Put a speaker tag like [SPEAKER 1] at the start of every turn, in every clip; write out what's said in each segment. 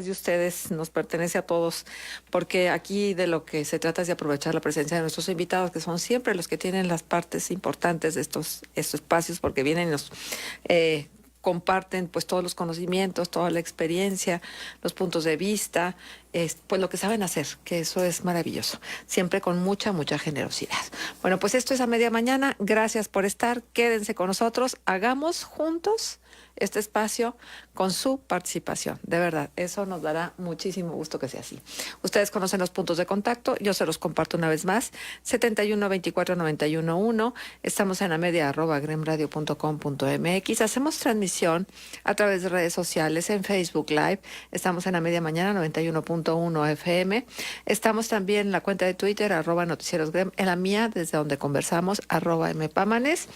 [SPEAKER 1] de ustedes, nos pertenece a todos, porque aquí de lo que se trata es de aprovechar la presencia de nuestros invitados, que son siempre los que tienen las partes importantes de estos espacios, porque vienen y nos comparten pues todos los conocimientos, toda la experiencia, los puntos de vista, pues lo que saben hacer, que eso es maravilloso, siempre con mucha generosidad. Bueno, pues esto es A Media Mañana, gracias por estar, quédense con nosotros, hagamos juntos este espacio con su participación. De verdad, eso nos dará muchísimo gusto que sea así. Ustedes conocen los puntos de contacto, yo se los comparto una vez más. 71 24 91 1. Estamos en amedia@gremradio.com.mx. Hacemos transmisión a través de redes sociales, en Facebook Live. Estamos en A Media Mañana 91.1 FM. Estamos también en la cuenta de Twitter, @noticierosgrem, en la mía, desde donde conversamos, @mpámanes.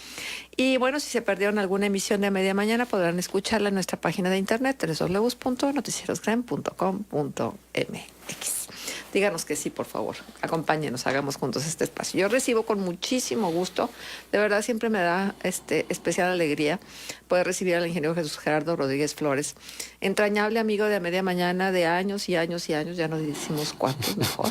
[SPEAKER 1] Y bueno, si se perdieron alguna emisión de A Media Mañana, podrán escucharla en nuestra página de internet, www.noticierosgrem.com.mx. Díganos que sí, por favor. Acompáñenos, hagamos juntos este espacio. Yo recibo con muchísimo gusto, de verdad siempre me da especial alegría poder recibir al ingeniero Jesús Gerardo Rodríguez Flores, entrañable amigo de A Media Mañana de años y años y años, ya nos decimos cuántos mejor.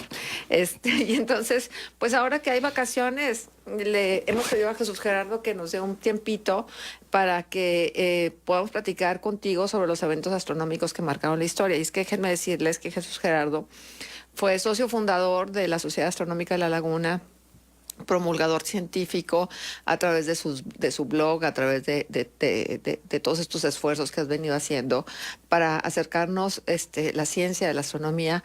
[SPEAKER 1] Y entonces, pues ahora que hay vacaciones, le hemos pedido a Jesús Gerardo que nos dé un tiempito para que podamos platicar contigo sobre los eventos astronómicos que marcaron la historia. Y es que déjenme decirles que Jesús Gerardo fue socio fundador de la Sociedad Astronómica de la Laguna, promulgador científico a través de su blog, a través de todos estos esfuerzos que has venido haciendo para acercarnos la ciencia de la astronomía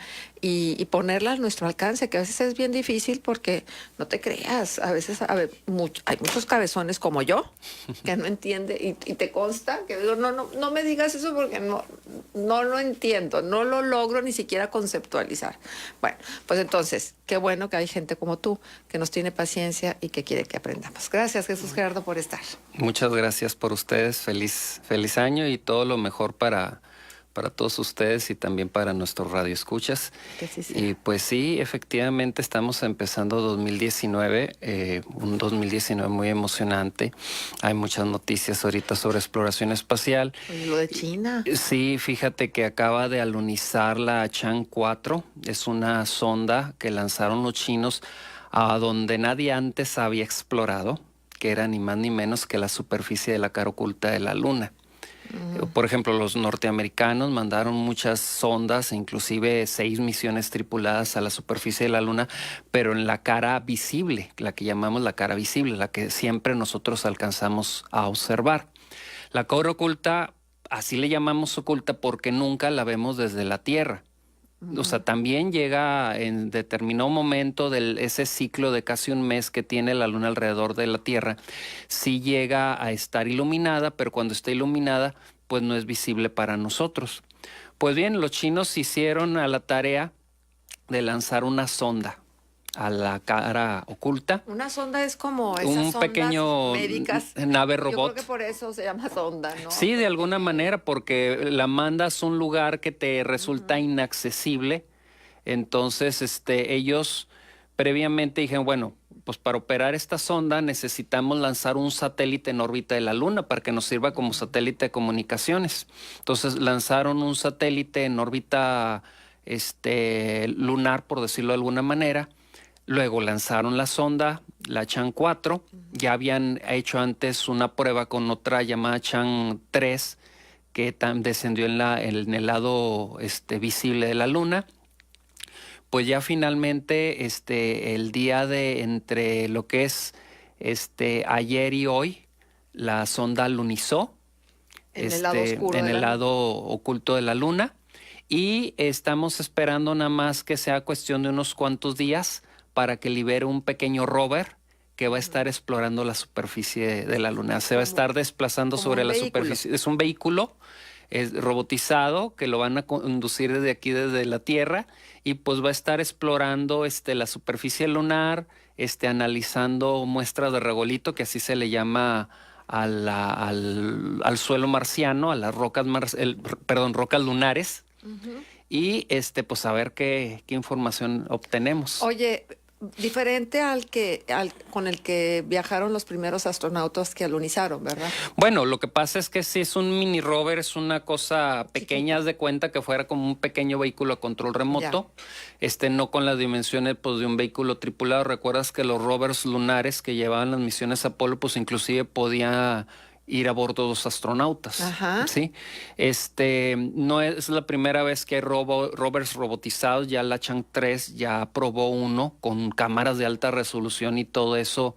[SPEAKER 1] y ponerla a nuestro alcance, que a veces es bien difícil porque no te creas, a veces hay muchos cabezones como yo que no entiende y te consta que digo, no me digas eso porque no lo entiendo, no lo logro ni siquiera conceptualizar. Bueno, pues entonces, qué bueno que hay gente como tú que nos tiene paciencia y que quiere que aprendamos. Gracias, Jesús Gerardo, por estar.
[SPEAKER 2] Muchas gracias por ustedes. Feliz año y todo lo mejor para todos ustedes y también para nuestros radioescuchas.
[SPEAKER 1] Que sí sea.
[SPEAKER 2] Y pues sí, efectivamente estamos empezando 2019, un 2019 muy emocionante. Hay muchas noticias ahorita sobre exploración espacial.
[SPEAKER 1] Oye, lo de China.
[SPEAKER 2] Sí, fíjate que acaba de alunizar la Chang 4. Es una sonda que lanzaron los chinos a donde nadie antes había explorado, que era ni más ni menos que la superficie de la cara oculta de la Luna. Por ejemplo, los norteamericanos mandaron muchas sondas, inclusive 6 misiones tripuladas a la superficie de la Luna, pero en la cara visible, la que llamamos la cara visible, la que siempre nosotros alcanzamos a observar. La cara oculta, así le llamamos oculta porque nunca la vemos desde la Tierra. O sea, también llega en determinado momento de ese ciclo de casi un mes que tiene la Luna alrededor de la Tierra, sí llega a estar iluminada, pero cuando está iluminada, pues no es visible para nosotros. Pues bien, los chinos hicieron a la tarea de lanzar una sonda a la cara oculta.
[SPEAKER 1] Una sonda es como esas
[SPEAKER 2] Un
[SPEAKER 1] sondas
[SPEAKER 2] pequeño
[SPEAKER 1] médicas.
[SPEAKER 2] nave
[SPEAKER 1] Yo
[SPEAKER 2] robot.
[SPEAKER 1] creo que por eso se llama sonda, ¿no?
[SPEAKER 2] Sí, de alguna manera, porque la mandas a un lugar que te resulta inaccesible. Entonces, ellos previamente dijeron, bueno, pues para operar esta sonda necesitamos lanzar un satélite en órbita de la Luna para que nos sirva como satélite de comunicaciones. Entonces lanzaron un satélite en órbita lunar, por decirlo de alguna manera. Luego lanzaron la sonda, la Chang 4. Ya habían hecho antes una prueba con otra llamada Chang 3, que descendió en el lado visible de la Luna. Pues ya finalmente el día de entre lo que es ayer y hoy, la sonda lunizó
[SPEAKER 1] En el lado oscuro
[SPEAKER 2] en
[SPEAKER 1] de
[SPEAKER 2] el
[SPEAKER 1] la
[SPEAKER 2] lado oculto de la Luna. Y estamos esperando nada más que sea cuestión de unos cuantos días para que libere un pequeño rover que va a estar explorando la superficie de la Luna. Se va a estar desplazando sobre la superficie. Es un vehículo robotizado que lo van a conducir desde aquí, desde la Tierra, y pues va a estar explorando la superficie lunar, analizando muestras de regolito, que así se le llama al suelo marciano, a las rocas rocas lunares. Y pues a ver qué información obtenemos.
[SPEAKER 1] Oye, diferente con el que viajaron los primeros astronautas que alunizaron, ¿verdad?
[SPEAKER 2] Bueno, lo que pasa es que si es un mini rover, es una cosa pequeña, haz de cuenta que fuera como un pequeño vehículo a control remoto, no con las dimensiones pues, de un vehículo tripulado. Recuerdas que los rovers lunares que llevaban las misiones Apolo, pues inclusive podía ir a bordo dos astronautas.
[SPEAKER 1] Ajá.
[SPEAKER 2] ¿Sí? No es la primera vez que hay rovers robotizados. Ya la Chang 3 ya probó uno con cámaras de alta resolución y todo eso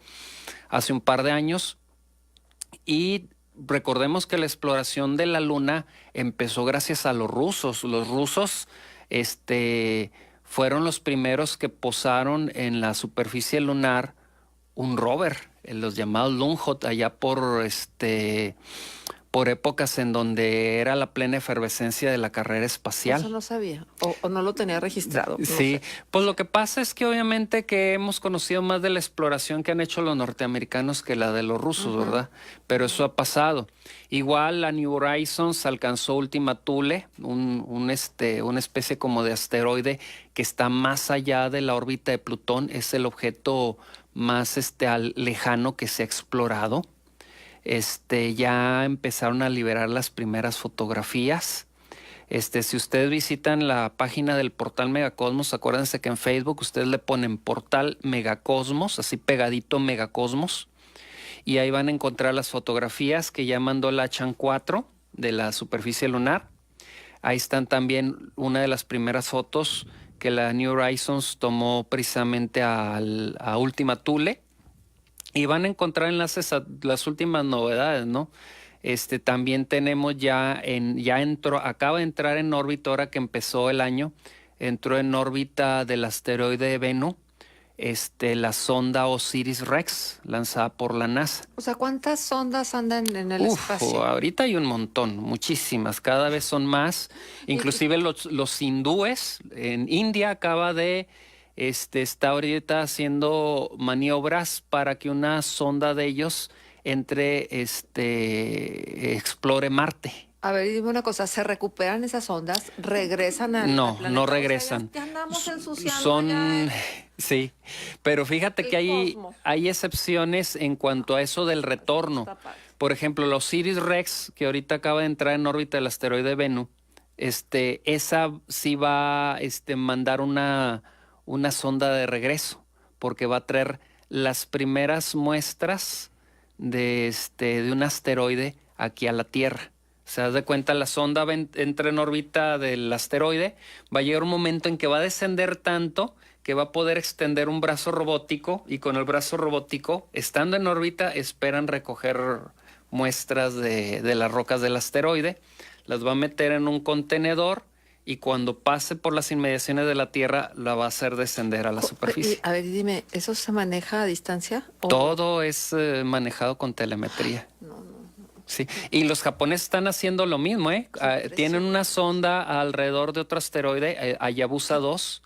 [SPEAKER 2] hace un par de años. Y recordemos que la exploración de la Luna empezó gracias a los rusos. Los rusos, fueron los primeros que posaron en la superficie lunar un rover, en los llamados Lunghoot, allá por épocas en donde era la plena efervescencia de la carrera espacial.
[SPEAKER 1] Eso no sabía, o no lo tenía registrado. No
[SPEAKER 2] Sí,
[SPEAKER 1] sé.
[SPEAKER 2] pues lo que pasa es que obviamente que hemos conocido más de la exploración que han hecho los norteamericanos que la de los rusos, ¿verdad? Pero eso ha pasado. Igual la New Horizons alcanzó Ultima Thule, una especie como de asteroide que está más allá de la órbita de Plutón. Es el objeto más lejano que se ha explorado. Ya empezaron a liberar las primeras fotografías. Si ustedes visitan la página del portal Megacosmos, acuérdense que en Facebook ustedes le ponen portal Megacosmos, así pegadito Megacosmos, y ahí van a encontrar las fotografías que ya mandó la Chang 4 de la superficie lunar. Ahí están también una de las primeras fotos que la New Horizons tomó precisamente a Ultima Thule. Y van a encontrar enlaces a las últimas novedades, ¿no? También tenemos acaba de entrar en órbita ahora que empezó el año, entró en órbita del asteroide Bennu, la sonda Osiris-Rex, lanzada por la NASA.
[SPEAKER 1] O sea, ¿cuántas sondas andan en el espacio?
[SPEAKER 2] Ahorita hay un montón, muchísimas, cada vez son más. Inclusive los hindúes en India acaba de... está ahorita haciendo maniobras para que una sonda de ellos explore Marte.
[SPEAKER 1] A ver, dime una cosa, ¿se recuperan esas ondas? ¿Regresan al planeta?
[SPEAKER 2] No regresan.
[SPEAKER 1] O sea, ya andamos ensuciando
[SPEAKER 2] Sí, pero fíjate que hay excepciones en cuanto a eso del retorno. Por ejemplo, los Osiris-Rex, que ahorita acaba de entrar en órbita del asteroide Bennu, esa sí va a mandar una sonda de regreso, porque va a traer las primeras muestras de un asteroide aquí a la Tierra. Se das de cuenta, la sonda entra en órbita del asteroide, va a llegar un momento en que va a descender tanto que va a poder extender un brazo robótico, y con el brazo robótico, estando en órbita, esperan recoger muestras de las rocas del asteroide, las va a meter en un contenedor, y cuando pase por las inmediaciones de la Tierra, la va a hacer descender a la superficie.
[SPEAKER 1] A ver, dime, ¿eso se maneja a distancia?
[SPEAKER 2] Todo es manejado con telemetría.
[SPEAKER 1] No.
[SPEAKER 2] Sí, y los japoneses están haciendo lo mismo, ¿eh? Tienen una sonda alrededor de otro asteroide, Hayabusa 2,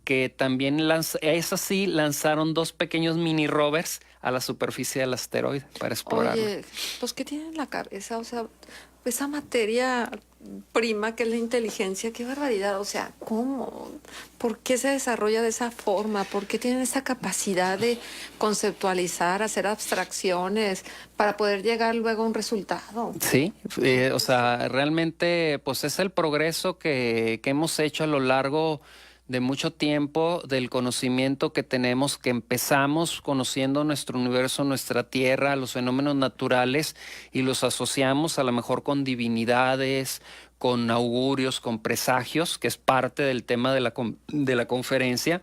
[SPEAKER 2] que también lanzaron dos pequeños mini rovers a la superficie del asteroide para explorarlo.
[SPEAKER 1] Oye, pues ¿qué tiene en la cabeza? O sea, esa materia prima que es la inteligencia, qué barbaridad. O sea, ¿cómo? ¿Por qué se desarrolla de esa forma? ¿Por qué tienen esa capacidad de conceptualizar, hacer abstracciones para poder llegar luego a un resultado?
[SPEAKER 2] Sí, o sea, realmente pues es el progreso que hemos hecho a lo largo de mucho tiempo, del conocimiento que tenemos, que empezamos conociendo nuestro universo, nuestra Tierra, los fenómenos naturales, y los asociamos a lo mejor con divinidades, con augurios, con presagios, que es parte del tema de la conferencia,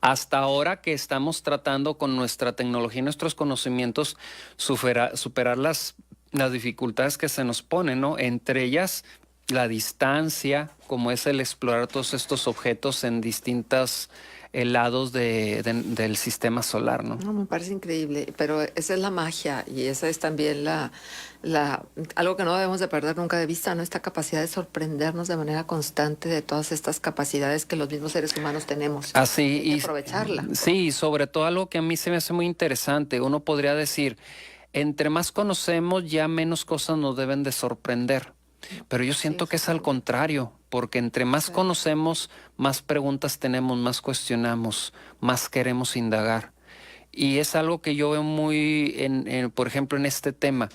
[SPEAKER 2] hasta ahora que estamos tratando con nuestra tecnología y nuestros conocimientos superar las dificultades que se nos ponen, ¿no? Entre ellas la distancia, como es el explorar todos estos objetos en distintos lados del sistema solar, ¿no?
[SPEAKER 1] No, me parece increíble, pero esa es la magia, y esa es también algo que no debemos de perder nunca de vista, ¿no? Esta capacidad de sorprendernos de manera constante de todas estas capacidades que los mismos seres humanos tenemos.
[SPEAKER 2] Así,
[SPEAKER 1] hay que aprovecharla.
[SPEAKER 2] Sí, y sobre todo algo que a mí se me hace muy interesante, uno podría decir, entre más conocemos, ya menos cosas nos deben de sorprender. Pero yo
[SPEAKER 1] Sí,
[SPEAKER 2] siento que
[SPEAKER 1] eso
[SPEAKER 2] es al
[SPEAKER 1] seguro.
[SPEAKER 2] contrario, porque entre más
[SPEAKER 1] Sí.
[SPEAKER 2] conocemos, más preguntas tenemos, más cuestionamos, más queremos indagar. Y es algo que yo veo muy, por ejemplo, en este tema.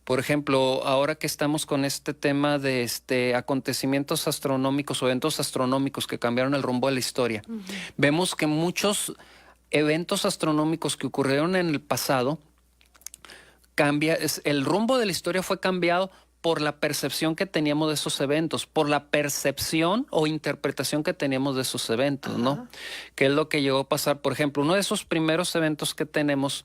[SPEAKER 2] Por ejemplo, ahora que estamos con este tema de acontecimientos astronómicos o eventos astronómicos que cambiaron el rumbo de la historia,
[SPEAKER 1] Ujú.
[SPEAKER 2] vemos que muchos eventos astronómicos que ocurrieron en el pasado el rumbo de la historia fue cambiado por la percepción que teníamos de esos eventos, por la percepción o interpretación que teníamos de esos eventos, ¿no?
[SPEAKER 1] Ajá.
[SPEAKER 2] ¿Qué es lo que llegó a pasar? Por ejemplo, uno de esos primeros eventos que tenemos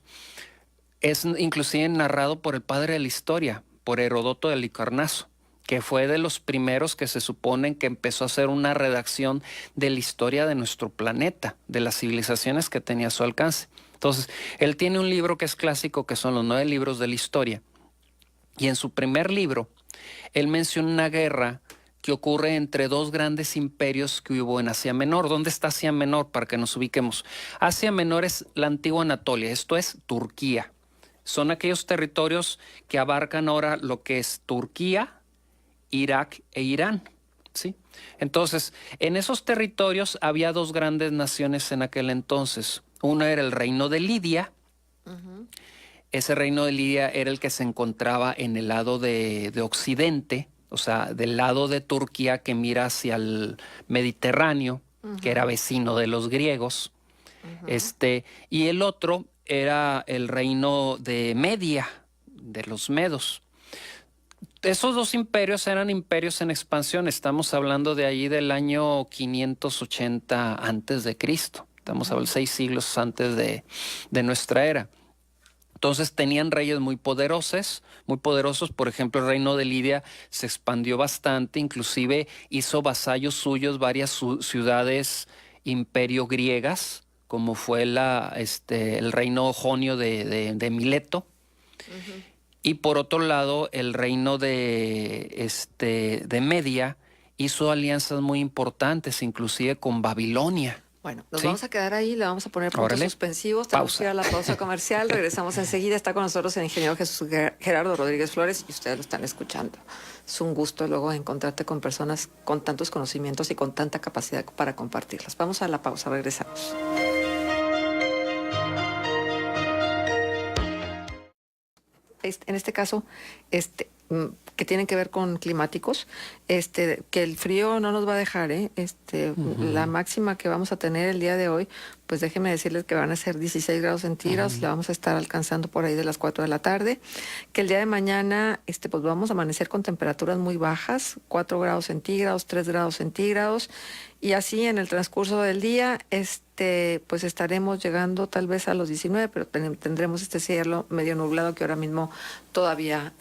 [SPEAKER 2] es inclusive narrado por el padre de la historia, por Heródoto de Halicarnaso, que fue de los primeros que se suponen que empezó a hacer una redacción de la historia de nuestro planeta, de las civilizaciones que tenía a su alcance. Entonces, él tiene un libro que es clásico, que son los 9 libros de la historia. Y en su primer libro, él menciona una guerra que ocurre entre dos grandes imperios que hubo en Asia Menor. ¿Dónde está Asia Menor? Para que nos ubiquemos. Asia Menor es la antigua Anatolia, esto es Turquía. Son aquellos territorios que abarcan ahora lo que es Turquía, Irak e Irán. ¿Sí? Entonces, en esos territorios había dos grandes naciones en aquel entonces. Una era el reino de Lidia.
[SPEAKER 1] Ujú.
[SPEAKER 2] Ese reino de Lidia era el que se encontraba en el lado de Occidente, o sea, del lado de Turquía que mira hacia el Mediterráneo, que era
[SPEAKER 1] Ujú.
[SPEAKER 2] vecino de los griegos.
[SPEAKER 1] Ujú.
[SPEAKER 2] Y el otro era el reino de Media, de los medos. Esos dos imperios eran imperios en expansión. Estamos hablando de allí del año 580 antes de Cristo. Estamos hablando
[SPEAKER 1] Ujú.
[SPEAKER 2] 6 siglos antes de nuestra era. Entonces tenían reyes muy poderosos, muy poderosos. Por ejemplo, el reino de Lidia se expandió bastante, inclusive hizo vasallos suyos varias ciudades imperio griegas, como fue el reino jonio de Mileto.
[SPEAKER 1] Ujú.
[SPEAKER 2] Y por otro lado, el reino de Media hizo alianzas muy importantes, inclusive con Babilonia.
[SPEAKER 1] Bueno, nos
[SPEAKER 2] ¿Sí?
[SPEAKER 1] vamos a quedar ahí, le vamos a poner puntos
[SPEAKER 2] Órale,
[SPEAKER 1] suspensivos, tenemos que ir
[SPEAKER 2] pausa.
[SPEAKER 1] a la pausa comercial, regresamos enseguida, está con nosotros el ingeniero Jesús Gerardo Rodríguez Flores y ustedes lo están escuchando. Es un gusto luego encontrarte con personas con tantos conocimientos y con tanta capacidad para compartirlos. Vamos a la pausa, regresamos. En este caso, que tienen que ver con climáticos, que el frío no nos va a dejar, ¿eh? La
[SPEAKER 2] Ujú,
[SPEAKER 1] máxima que vamos a tener el día de hoy, pues déjenme decirles que van a ser 16 grados centígrados, la
[SPEAKER 2] ujú.
[SPEAKER 1] vamos a estar alcanzando por ahí de las 4 de la tarde, que el día de mañana, pues vamos a amanecer con temperaturas muy bajas, 4 grados centígrados, 3 grados centígrados, y así en el transcurso del día, pues estaremos llegando tal vez a los 19, pero tendremos este cielo medio nublado que ahora mismo todavía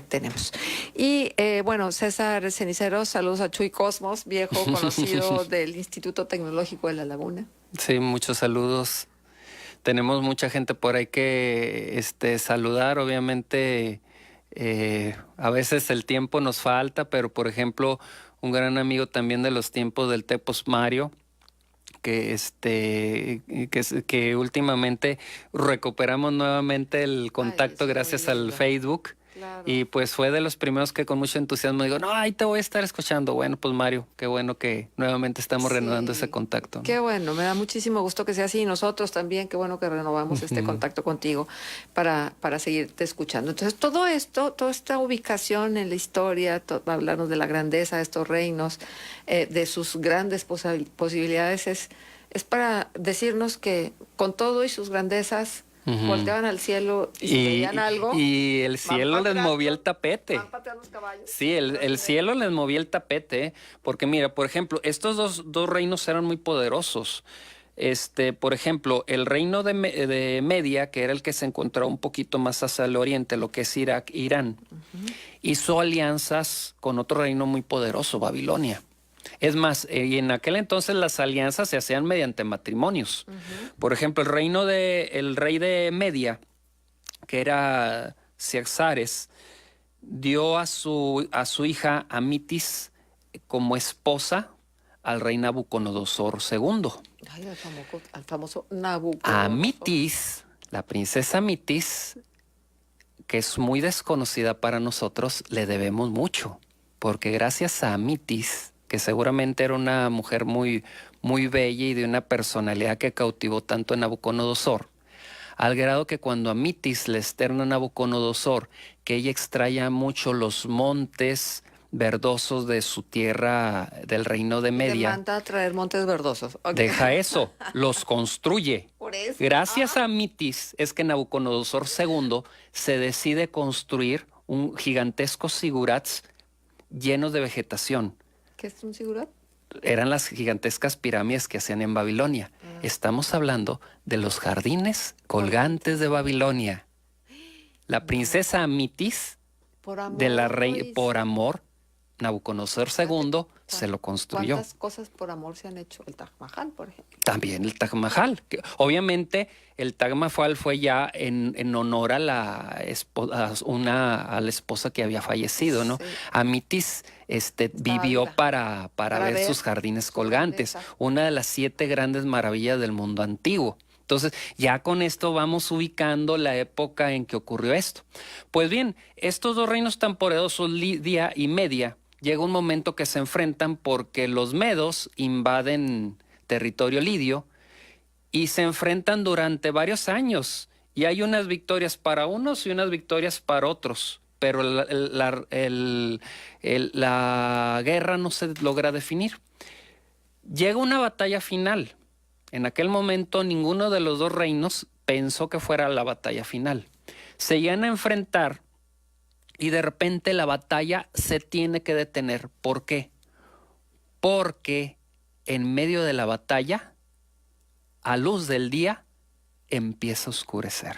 [SPEAKER 1] tenemos. Y bueno, César Ceniceros, saludos a Chuy Cosmos, viejo conocido del Instituto Tecnológico de La Laguna.
[SPEAKER 2] Sí, muchos saludos. Tenemos mucha gente por ahí que saludar. Obviamente, a veces el tiempo nos falta, pero por ejemplo, un gran amigo también de los tiempos del Tepos, Mario, que últimamente recuperamos nuevamente el
[SPEAKER 1] Ay,
[SPEAKER 2] contacto
[SPEAKER 1] eso es muy
[SPEAKER 2] gracias al
[SPEAKER 1] lindo.
[SPEAKER 2] Facebook.
[SPEAKER 1] Claro.
[SPEAKER 2] Y pues fue de los primeros que con mucho entusiasmo digo, no, ahí te voy a estar escuchando. Bueno, pues Mario, qué bueno que nuevamente estamos reanudando ese
[SPEAKER 1] Sí,
[SPEAKER 2] contacto,
[SPEAKER 1] qué
[SPEAKER 2] ¿no?
[SPEAKER 1] bueno, me da muchísimo gusto que sea así y nosotros también, qué bueno que renovamos este
[SPEAKER 2] Ujú,
[SPEAKER 1] contacto contigo para seguirte escuchando. Entonces, todo esto, toda esta ubicación en la historia, hablarnos de la grandeza de estos reinos, de sus grandes posibilidades, es para decirnos que con todo y sus grandezas,
[SPEAKER 2] ujú.
[SPEAKER 1] volteaban al cielo y si veían
[SPEAKER 2] Y,
[SPEAKER 1] algo,
[SPEAKER 2] y el
[SPEAKER 1] van
[SPEAKER 2] cielo les movía el
[SPEAKER 1] pateando,
[SPEAKER 2] tapete.
[SPEAKER 1] van pateando los caballos.
[SPEAKER 2] Sí, el cielo les movía el tapete, ¿eh? Porque mira, por ejemplo, estos dos reinos eran muy poderosos. Por ejemplo, el reino de Media, que era el que se encontraba un poquito más hacia el oriente, lo que es Irak, Irán,
[SPEAKER 1] Ujú.
[SPEAKER 2] hizo alianzas con otro reino muy poderoso, Babilonia. Es más, y en aquel entonces las alianzas se hacían mediante matrimonios.
[SPEAKER 1] Ujú.
[SPEAKER 2] Por ejemplo, el rey de Media, que era Ciaxares, dio a su hija Amitis como esposa al rey Nabucodonosor segundo.
[SPEAKER 1] Ay, al famoso Nabucodonosor.
[SPEAKER 2] Amitis, la princesa Amitis, que es muy desconocida para nosotros, le debemos mucho. porque gracias a Amitis, que seguramente era una mujer muy, muy bella y de una personalidad que cautivó tanto a Nabucodonosor, al grado que cuando Amitis le externa a Nabucodonosor que ella extraía mucho los montes verdosos de su tierra del reino de
[SPEAKER 1] Le
[SPEAKER 2] Media,
[SPEAKER 1] manda a traer montes verdosos. Ok.
[SPEAKER 2] deja eso, los construye.
[SPEAKER 1] Por eso.
[SPEAKER 2] Gracias a Amitis es que Nabucodonosor II se decide construir un gigantesco sigurats llenos de vegetación.
[SPEAKER 1] ¿Qué es un sigurat?
[SPEAKER 2] Eran las gigantescas pirámides que hacían en Babilonia. Estamos hablando de los jardines colgantes de Babilonia. La princesa Amitis
[SPEAKER 1] Por amor.
[SPEAKER 2] de la
[SPEAKER 1] lo
[SPEAKER 2] rey,
[SPEAKER 1] hizo.
[SPEAKER 2] por amor, Nabucodonosor II se lo construyó.
[SPEAKER 1] ¿Cuántas cosas por amor se han hecho? El Taj Mahal, por ejemplo.
[SPEAKER 2] También el Taj Mahal. Obviamente el Taj Mahal fue ya en honor a la esposa que había fallecido, ¿no?
[SPEAKER 1] Sí.
[SPEAKER 2] Amitis vivió
[SPEAKER 1] viva.
[SPEAKER 2] para ver
[SPEAKER 1] ver
[SPEAKER 2] sus jardines
[SPEAKER 1] su
[SPEAKER 2] colgantes,
[SPEAKER 1] grandeza.
[SPEAKER 2] una de las 7 grandes maravillas del mundo antiguo. Entonces, ya con esto vamos ubicando la época en que ocurrió esto. Pues bien, estos dos reinos tan poderosos, Lidia y Media, llega un momento que se enfrentan porque los medos invaden territorio lidio y se enfrentan durante varios años. Y hay unas victorias para unos y unas victorias para otros. Pero la guerra no se logra definir. Llega una batalla final. En aquel momento ninguno de los dos reinos pensó que fuera la batalla final. Se llegan a enfrentar y de repente la batalla se tiene que detener. ¿Por qué? Porque en medio de la batalla, a luz del día, empieza a oscurecer.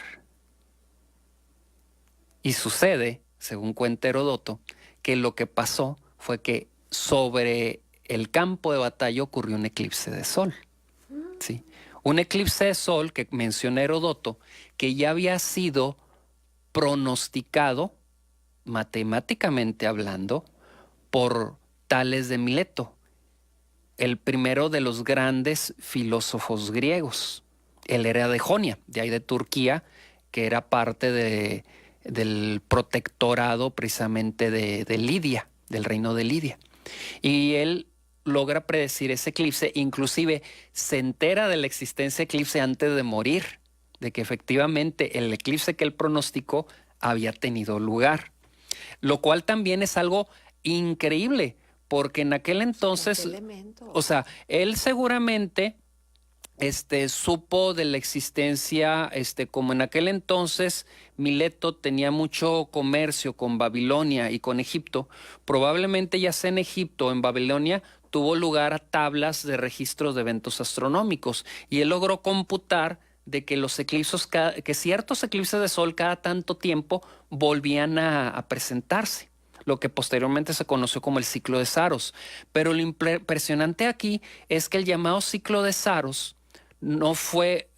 [SPEAKER 2] Y sucede, según cuenta Heródoto, que lo que pasó fue que sobre el campo de batalla ocurrió un eclipse de sol. ¿Sí? Un eclipse de sol que menciona Heródoto, que ya había sido pronosticado, matemáticamente hablando, por Tales de Mileto, el primero de los grandes filósofos griegos. Él era de Jonia, de ahí de Turquía, que era parte del protectorado precisamente de Lidia, del reino de Lidia. Y él logra predecir ese eclipse, inclusive se entera de la existencia de eclipse antes de morir, de que efectivamente el eclipse que él pronosticó había tenido lugar. Lo cual también es algo increíble, porque en aquel entonces, o sea, él seguramente supo de la existencia, como en aquel entonces Mileto tenía mucho comercio con Babilonia y con Egipto, probablemente ya sea en Egipto o en Babilonia tuvo lugar a tablas de registros de eventos astronómicos y él logró computar de que los eclipses, que ciertos eclipses de sol cada tanto tiempo volvían a presentarse, lo que posteriormente se conoció como el ciclo de Saros. Pero lo impresionante aquí es que el llamado ciclo de Saros no fue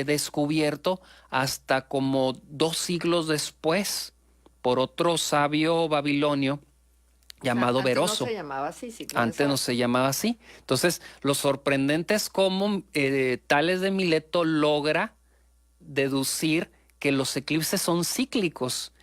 [SPEAKER 2] descubierto hasta como 2 siglos después por otro sabio babilonio llamado Beroso.
[SPEAKER 1] Antes no se llamaba así, ciclo
[SPEAKER 2] Antes
[SPEAKER 1] de
[SPEAKER 2] no
[SPEAKER 1] Saros.
[SPEAKER 2] se llamaba así. Entonces, lo sorprendente es cómo Tales de Mileto logra deducir que los eclipses son cíclicos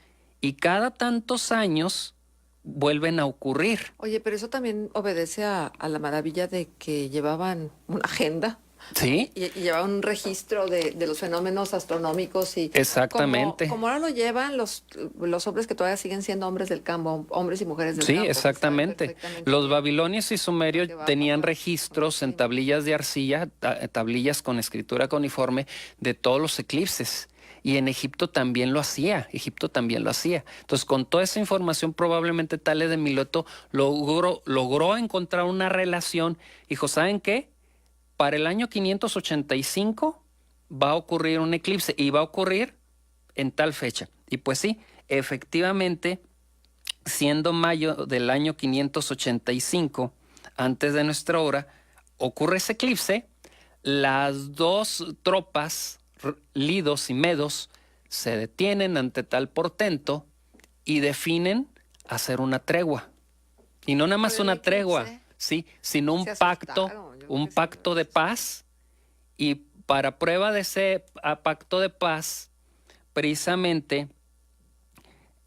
[SPEAKER 2] y cada tantos años vuelven a ocurrir.
[SPEAKER 1] Oye, pero eso también obedece a la maravilla de que llevaban una agenda.
[SPEAKER 2] ¿Sí?
[SPEAKER 1] Y llevaban un registro de los fenómenos astronómicos y
[SPEAKER 2] Exactamente.
[SPEAKER 1] como ahora lo llevan los hombres que todavía siguen siendo hombres del campo, hombres y mujeres del
[SPEAKER 2] Sí,
[SPEAKER 1] campo.
[SPEAKER 2] exactamente. Los babilonios y sumerios tenían registros en tablillas de arcilla, tablillas con escritura cuneiforme de todos los eclipses. Y en Egipto también lo hacía, Entonces, con toda esa información, probablemente Tales de Mileto logró encontrar una relación. Dijo, ¿saben qué? Para el año 585 va a ocurrir un eclipse y va a ocurrir en tal fecha. Y pues sí, efectivamente, siendo mayo del año 585, antes de nuestra hora, ocurre ese eclipse. Las dos tropas, lidos y medos, se detienen ante tal portento y definen hacer una tregua. Y no nada más una tregua, sí, sino un pacto de paz. Y para prueba de ese pacto de paz, precisamente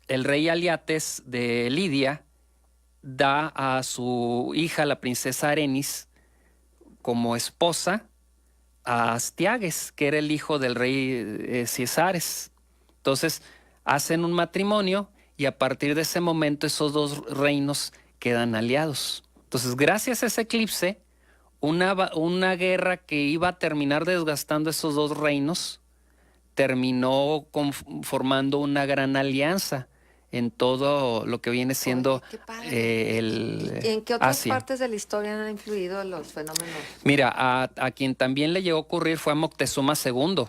[SPEAKER 2] el rey Aliates de Lidia da a su hija, la princesa Arenis, como esposa a Astiages, que era el hijo del rey Cisares. Entonces hacen un matrimonio y a partir de ese momento esos dos reinos quedan aliados. Entonces, gracias a ese eclipse, una guerra que iba a terminar desgastando esos dos reinos, terminó formando una gran alianza en todo lo que viene siendo el
[SPEAKER 1] ¿Y en qué otras
[SPEAKER 2] Asia.
[SPEAKER 1] partes de la historia han influido los fenómenos?
[SPEAKER 2] Mira, a quien también le llegó a ocurrir fue a Moctezuma II.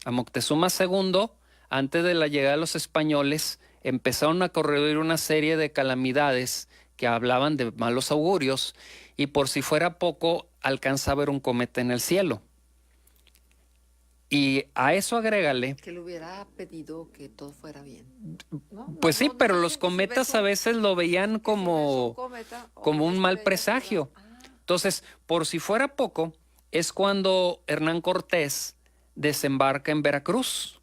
[SPEAKER 2] A Moctezuma II, antes de la llegada de los españoles, empezaron a correr una serie de calamidades que hablaban de malos augurios, y por si fuera poco, alcanza a ver un cometa en el cielo. Y a eso agrégale...
[SPEAKER 1] Que le hubiera pedido que todo fuera bien. ¿No?
[SPEAKER 2] Pues sí, pero los
[SPEAKER 1] si
[SPEAKER 2] cometas
[SPEAKER 1] ves
[SPEAKER 2] a veces lo veían como un mal presagio. Entonces, por si fuera poco, es cuando Hernán Cortés desembarca en Veracruz.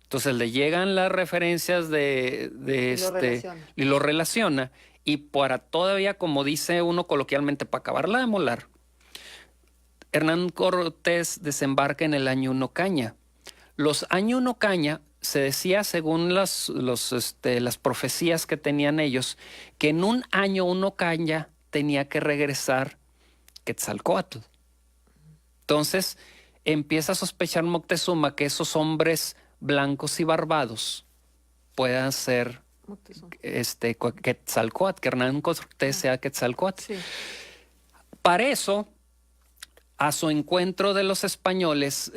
[SPEAKER 2] Entonces le llegan las referencias y lo relaciona. Y para todavía, como dice uno coloquialmente, para acabarla de molar, Hernán Cortés desembarca en el año 1 Caña. Los año 1 Caña se decía, según las profecías que tenían ellos, que en un año 1 Caña tenía que regresar Quetzalcóatl. Entonces empieza a sospechar Moctezuma que esos hombres blancos y barbados puedan ser Quetzalcóatl, que Hernán Cortés sea Quetzalcóatl. Sí. Para eso, a su encuentro de los españoles,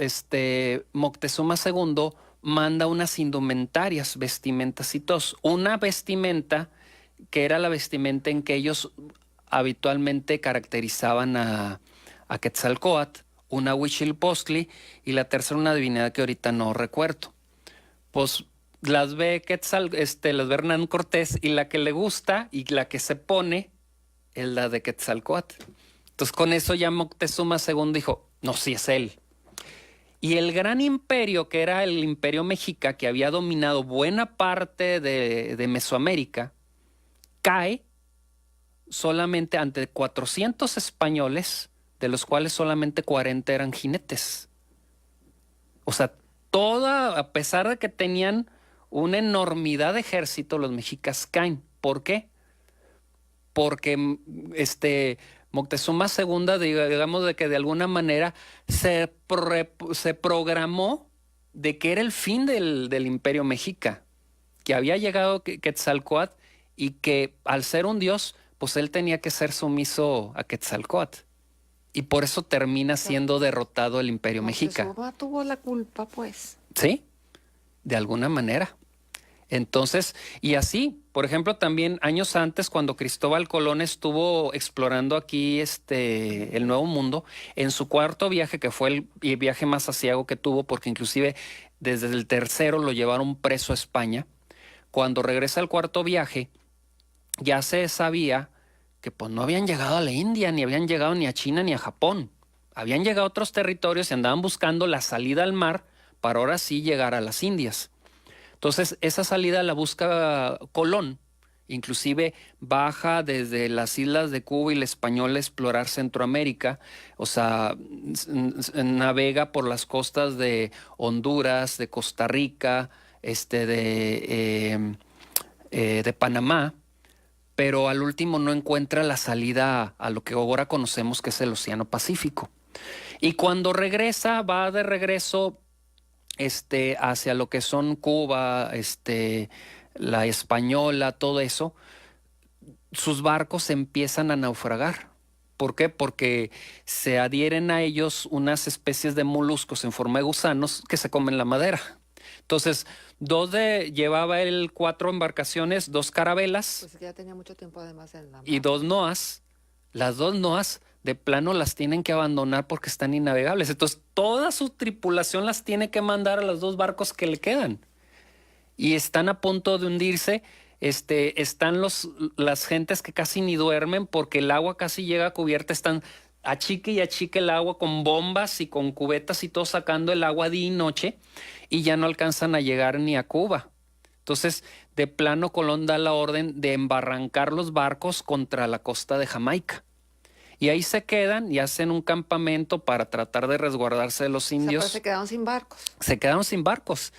[SPEAKER 2] Moctezuma II manda unas indumentarias, vestimentas y tos. Una vestimenta que era la vestimenta en que ellos habitualmente caracterizaban a Quetzalcóatl, una Huitzilopochtli, y la tercera una divinidad que ahorita no recuerdo. Pues las ve las ve Hernán Cortés, y la que le gusta y la que se pone es la de Quetzalcóatl. Entonces con eso ya Moctezuma II dijo, no, sí es él. Y el gran imperio, que era el imperio mexica, que había dominado buena parte de Mesoamérica, cae solamente ante 400 españoles, de los cuales solamente 40 eran jinetes. O sea, a pesar de que tenían una enormidad de ejército, los mexicas caen. ¿Por qué? Porque Moctezuma II, digamos, de que de alguna manera se programó de que era el fin del imperio mexica, que había llegado Quetzalcóatl y que al ser un dios, pues él tenía que ser sumiso a Quetzalcóatl. Y por eso termina siendo derrotado el imperio mexica.
[SPEAKER 1] Moctezuma tuvo la culpa, pues.
[SPEAKER 2] Sí, de alguna manera. Entonces, y así, por ejemplo, también años antes, cuando Cristóbal Colón estuvo explorando aquí el Nuevo Mundo, en su cuarto viaje, que fue el viaje más aciago que tuvo, porque inclusive desde el tercero lo llevaron preso a España, cuando regresa al cuarto viaje, ya se sabía que pues no habían llegado a la India, ni habían llegado ni a China ni a Japón. Habían llegado a otros territorios y andaban buscando la salida al mar para ahora sí llegar a las Indias. Entonces, esa salida la busca Colón. Inclusive baja desde las islas de Cuba y la Española a explorar Centroamérica. O sea, navega por las costas de Honduras, de Costa Rica, de Panamá. Pero al último no encuentra la salida a lo que ahora conocemos que es el Océano Pacífico. Y cuando regresa, va de regreso hacia lo que son Cuba, la Española, todo eso, sus barcos empiezan a naufragar. ¿Por qué? Porque se adhieren a ellos unas especies de moluscos en forma de gusanos que se comen la madera. Entonces, llevaba él 4 embarcaciones, 2 carabelas.
[SPEAKER 1] Pues que ya tenía mucho tiempo además en la mar.
[SPEAKER 2] Y 2 noas. Las 2 noas de plano las tienen que abandonar porque están innavegables. Entonces, toda su tripulación las tiene que mandar a los 2 barcos que le quedan. Y están a punto de hundirse. Están las gentes que casi ni duermen porque el agua casi llega a cubierta. Están achique y achique el agua con bombas y con cubetas y todo sacando el agua día y noche, y ya no alcanzan a llegar ni a Cuba. Entonces, de plano Colón da la orden de embarrancar los barcos contra la costa de Jamaica. Y ahí se quedan y hacen un campamento para tratar de resguardarse de los indios.
[SPEAKER 1] O sea, pues se quedaron sin barcos.
[SPEAKER 2] Se quedaron sin barcos.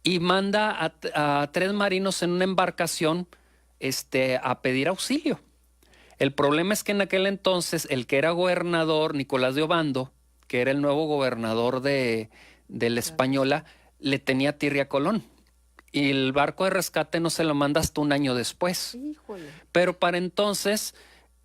[SPEAKER 2] Y manda a 3 marinos en una embarcación a pedir auxilio. El problema es que en aquel entonces el que era gobernador, Nicolás de Obando, que era el nuevo gobernador de la Española, le tenía tirria a Colón. Y el barco de rescate no se lo manda hasta un año después.
[SPEAKER 1] Híjole.
[SPEAKER 2] Pero para entonces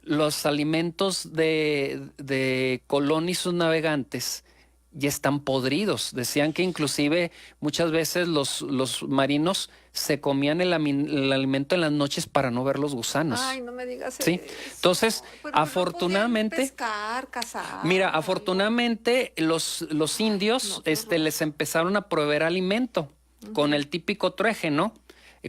[SPEAKER 2] los alimentos de Colón y sus navegantes ya están podridos. Decían que inclusive muchas veces los marinos se comían el alimento en las noches para no ver los gusanos.
[SPEAKER 1] Ay, no me digas
[SPEAKER 2] ¿Sí?
[SPEAKER 1] eso.
[SPEAKER 2] Entonces,
[SPEAKER 1] Pero
[SPEAKER 2] afortunadamente...
[SPEAKER 1] no pescar, cazar.
[SPEAKER 2] Mira, afortunadamente los indios les empezaron a proveer alimento con el típico trueje, ¿no?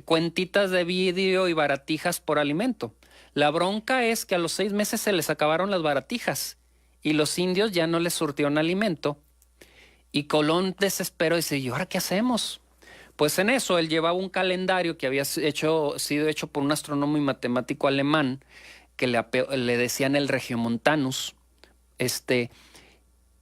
[SPEAKER 2] Cuentitas de vidrio y baratijas por alimento. La bronca es que a los 6 meses se les acabaron las baratijas y los indios ya no les surtieron alimento. Y Colón desesperó y dice, ¿y ahora qué hacemos? Pues en eso él llevaba un calendario que había sido hecho por un astrónomo y matemático alemán que le decían el Regiomontanus.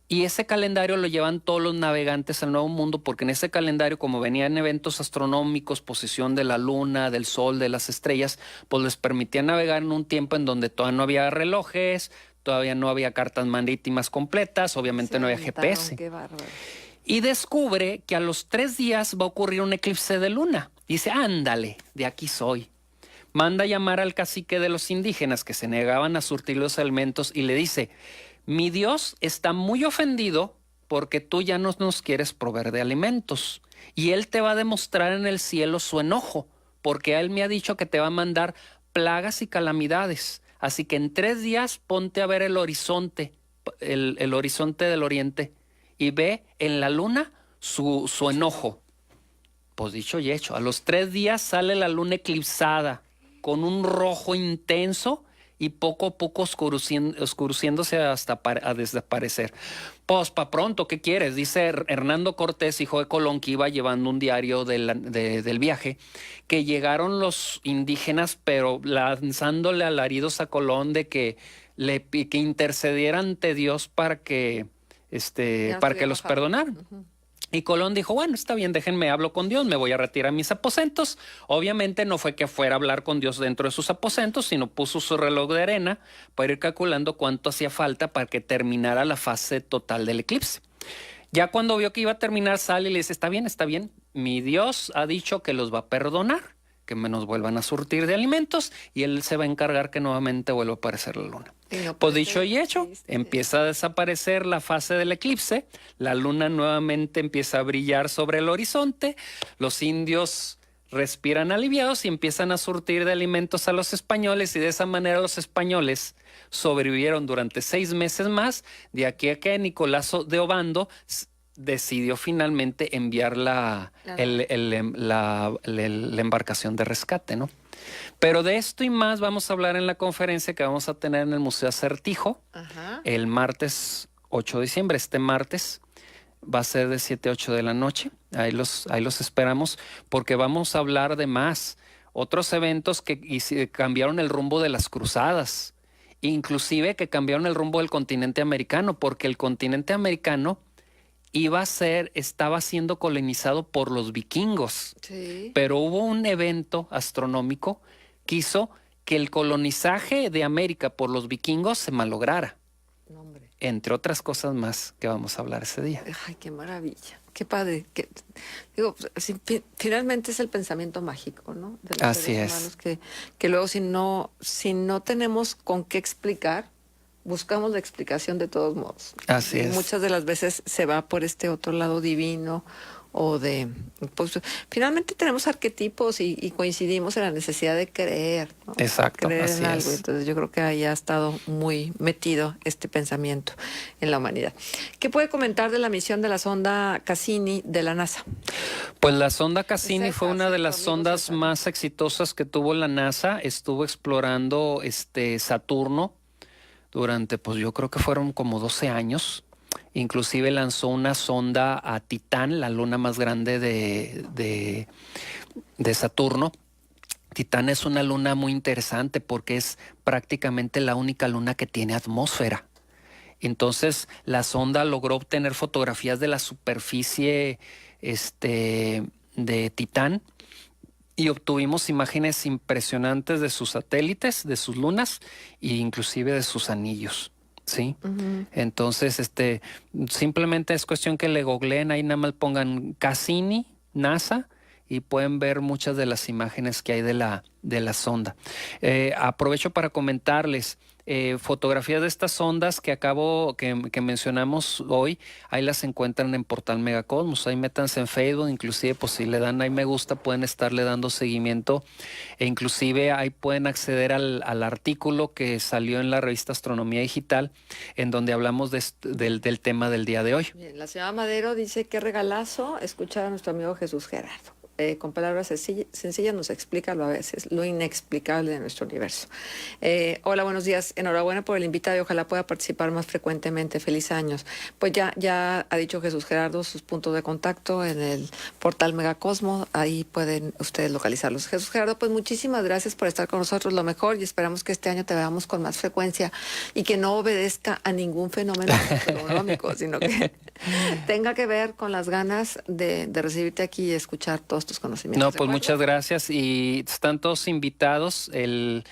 [SPEAKER 2] Y ese calendario lo llevan todos los navegantes al Nuevo Mundo, porque en ese calendario, como venían eventos astronómicos, posición de la luna, del sol, de las estrellas, pues les permitía navegar en un tiempo en donde todavía no había relojes, todavía no había cartas marítimas completas, obviamente no había GPS.
[SPEAKER 1] Qué bárbaro.
[SPEAKER 2] Y descubre que a los 3 días va a ocurrir un eclipse de luna. Dice, ándale, de aquí soy. Manda a llamar al cacique de los indígenas que se negaban a surtir los alimentos y le dice, mi Dios está muy ofendido porque tú ya no nos quieres proveer de alimentos. Y Él te va a demostrar en el cielo su enojo, porque Él me ha dicho que te va a mandar plagas y calamidades. Así que en 3 días ponte a ver el horizonte, el horizonte del oriente, y ve en la luna su enojo. Pues dicho y hecho, a los 3 días sale la luna eclipsada con un rojo intenso y poco a poco oscureciéndose hasta a desaparecer. Pues pa' pronto, ¿qué quieres? Dice Hernando Cortés, hijo de Colón, que iba llevando un diario del viaje, que llegaron los indígenas, pero lanzándole alaridos a Colón de que intercediera ante Dios para que los perdonara. Y Colón dijo, bueno, está bien, déjenme, hablo con Dios, me voy a retirar a mis aposentos. Obviamente no fue que fuera a hablar con Dios dentro de sus aposentos, sino puso su reloj de arena para ir calculando cuánto hacía falta para que terminara la fase total del eclipse. Ya cuando vio que iba a terminar, sale y le dice, está bien, mi Dios ha dicho que los va a perdonar, que me nos vuelvan a surtir de alimentos y Él se va a encargar que nuevamente vuelva a aparecer la luna. Pues dicho y hecho, empieza a desaparecer la fase del eclipse, la luna nuevamente empieza a brillar sobre el horizonte, los indios respiran aliviados y empiezan a surtir de alimentos a los españoles y de esa manera los españoles sobrevivieron durante 6 meses más, de aquí a que Nicolás de Obando decidió finalmente enviar la embarcación de rescate, ¿no? Pero de esto y más vamos a hablar en la conferencia que vamos a tener en el Museo Acertijo el martes 8 de diciembre. Este martes va a ser de 7 a 8 de la noche. Ahí los esperamos porque vamos a hablar de más. Otros eventos que cambiaron el rumbo de las cruzadas, inclusive que cambiaron el rumbo del continente americano, porque el continente americano estaba siendo colonizado por los vikingos. Sí. Pero hubo un evento astronómico que hizo que el colonizaje de América por los vikingos se malograra. Hombre. Entre otras cosas más que vamos a hablar ese día.
[SPEAKER 1] Ay, qué maravilla. Qué padre. Finalmente es el pensamiento mágico, ¿no? De los seres humanos que luego si no tenemos con qué explicar, buscamos la explicación de todos modos.
[SPEAKER 2] Así es.
[SPEAKER 1] Muchas de las veces se va por este otro lado divino o pues finalmente tenemos arquetipos y coincidimos en la necesidad de creer, ¿no?
[SPEAKER 2] Exacto.
[SPEAKER 1] Creer
[SPEAKER 2] así
[SPEAKER 1] en algo.
[SPEAKER 2] es.
[SPEAKER 1] Entonces yo creo que ahí ha estado muy metido este pensamiento en la humanidad. ¿Qué puede comentar de la misión de la sonda Cassini de la NASA?
[SPEAKER 2] Pues la sonda Cassini fue una de las sondas más exitosas que tuvo la NASA. Estuvo explorando Saturno durante, pues yo creo que fueron como 12 años. Inclusive lanzó una sonda a Titán, la luna más grande de Saturno, Titán es una luna muy interesante porque es prácticamente la única luna que tiene atmósfera. Entonces, la sonda logró obtener fotografías de la superficie de Titán y obtuvimos imágenes impresionantes de sus satélites, de sus lunas e inclusive de sus anillos. Sí. Entonces, simplemente es cuestión que le googleen, ahí nada más pongan Cassini, NASA, y pueden ver muchas de las imágenes que hay de la sonda. Aprovecho para comentarles fotografías de estas sondas que mencionamos hoy. Ahí las encuentran en Portal Megacosmos. Ahí métanse en Facebook, inclusive pues si le dan ahí me gusta pueden estarle dando seguimiento e inclusive ahí pueden acceder al artículo que salió en la revista Astronomía Digital en donde hablamos del tema del día de hoy.
[SPEAKER 1] Bien, la señora Madero dice qué regalazo escuchar a nuestro amigo Jesús Gerardo. Con palabras sencillas nos explica a veces lo inexplicable de nuestro universo. Hola, buenos días. Enhorabuena por el invitado y ojalá pueda participar más frecuentemente. Feliz años. Pues ya ha dicho Jesús Gerardo sus puntos de contacto en el portal Megacosmo. Ahí pueden ustedes localizarlos. Jesús Gerardo, pues muchísimas gracias por estar con nosotros. Lo mejor y esperamos que este año te veamos con más frecuencia y que no obedezca a ningún fenómeno astronómico, sino que tenga que ver con las ganas de recibirte aquí y escuchar todos tus conocimientos.
[SPEAKER 2] No, pues muchas gracias y están todos invitados al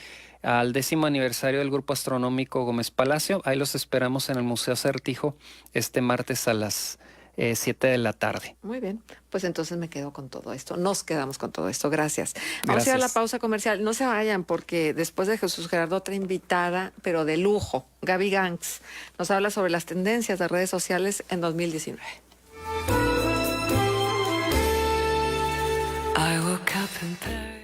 [SPEAKER 2] 10º aniversario del Grupo Astronómico Gómez Palacio. Ahí los esperamos en el Museo Acertijo este martes a las 7 de la tarde.
[SPEAKER 1] Muy bien, pues entonces me quedo con todo esto. Nos quedamos con todo esto. Gracias. Vamos a ir a la pausa comercial. No se vayan porque después de Jesús Gerardo, otra invitada, pero de lujo, Gaby Gangs, nos habla sobre las tendencias de redes sociales en 2019.
[SPEAKER 3] I woke up in Paris.